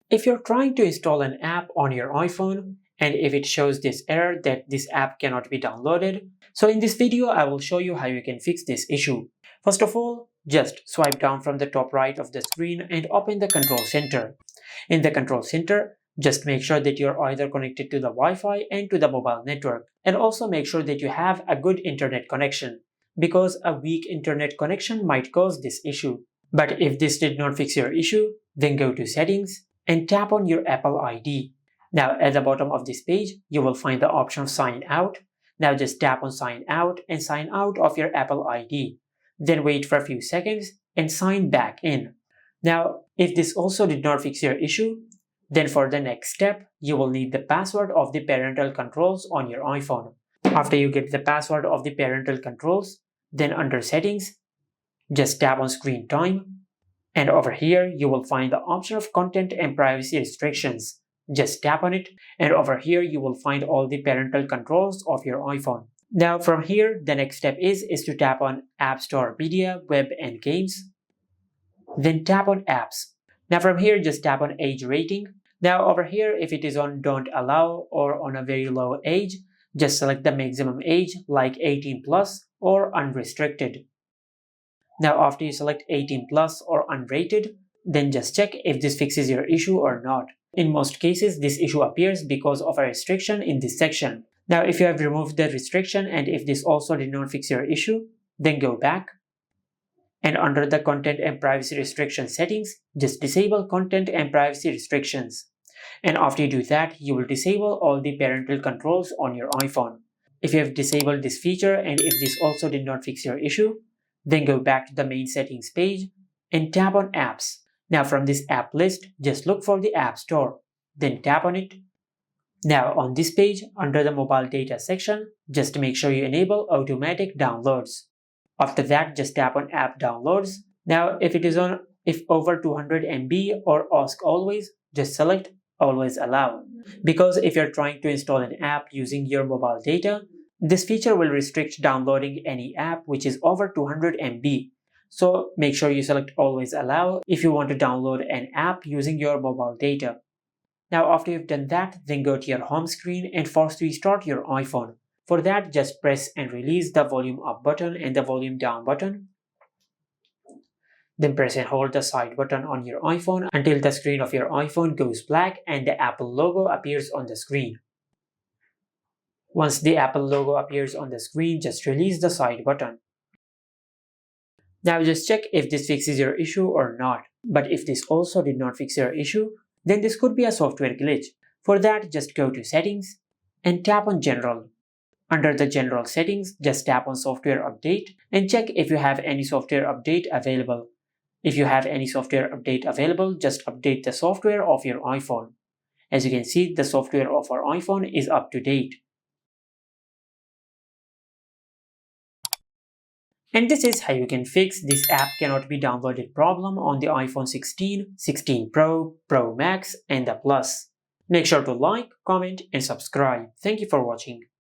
If you're trying to install an app on your iPhone, and if it shows this error that this app cannot be downloaded, so in this video I will show you how you can fix this issue. First of all, just swipe down from the top right of the screen and open the control center. In the control center, just make sure that you're either connected to the Wi-Fi and to the mobile network, and also make sure that you have a good internet connection, because a weak internet connection might cause this issue. But if this did not fix your issue, then go to Settings and tap on your Apple ID. Now at the bottom of this page, you will find the option of Sign Out. Now just tap on Sign Out and sign out of your Apple ID. Then wait for a few seconds and sign back in. Now, if this also did not fix your issue, then for the next step, you will need the password of the parental controls on your iPhone. After you get the password of the parental controls, then under Settings, just tap on Screen Time. And over here, you will find the option of Content and Privacy Restrictions. Just tap on it, and over here you will find all the parental controls of your iPhone. Now from here, the next step is to tap on App Store Media, Web and Games. Then tap on Apps. Now from here, just tap on Age Rating. Now over here, if it is on Don't Allow or on a very low age, just select the maximum age like 18 plus or unrestricted. Now after you select 18 plus or unrated, then just check if this fixes your issue or not. In most cases, this issue appears because of a restriction in this section. Now if you have removed the restriction and if this also did not fix your issue, then go back. And under the Content and Privacy Restriction settings, just disable Content and Privacy Restrictions. And after you do that, you will disable all the parental controls on your iPhone. If you have disabled this feature and if this also did not fix your issue, then go back to the main settings page and tap on Apps. Now from this app list, just look for the App Store. Then tap on it. Now on this page, under the mobile data section, just make sure you enable automatic downloads. After that, just tap on App Downloads. Now if over 200 MB or Ask Always, just select Always Allow. Because if you're trying to install an app using your mobile data, this feature will restrict downloading any app which is over 200 MB. So make sure you select Always Allow if you want to download an app using your mobile data. Now after you've done that, then go to your home screen and force restart your iPhone. For that, just press and release the volume up button and the volume down button. Then press and hold the side button on your iPhone until the screen of your iPhone goes black and the Apple logo appears on the screen. Once the Apple logo appears on the screen, just release the side button. Now just check if this fixes your issue or not. But if this also did not fix your issue, then this could be a software glitch. For that, just go to Settings and tap on General. Under the General settings, just tap on Software Update and check if you have any software update available. If you have any software update available, just update the software of your iPhone. As you can see, the software of our iPhone is up to date. And this is how you can fix this app cannot be downloaded problem on the iPhone 16, 16 Pro, Pro Max, and the Plus. Make sure to like, comment, and subscribe. Thank you for watching.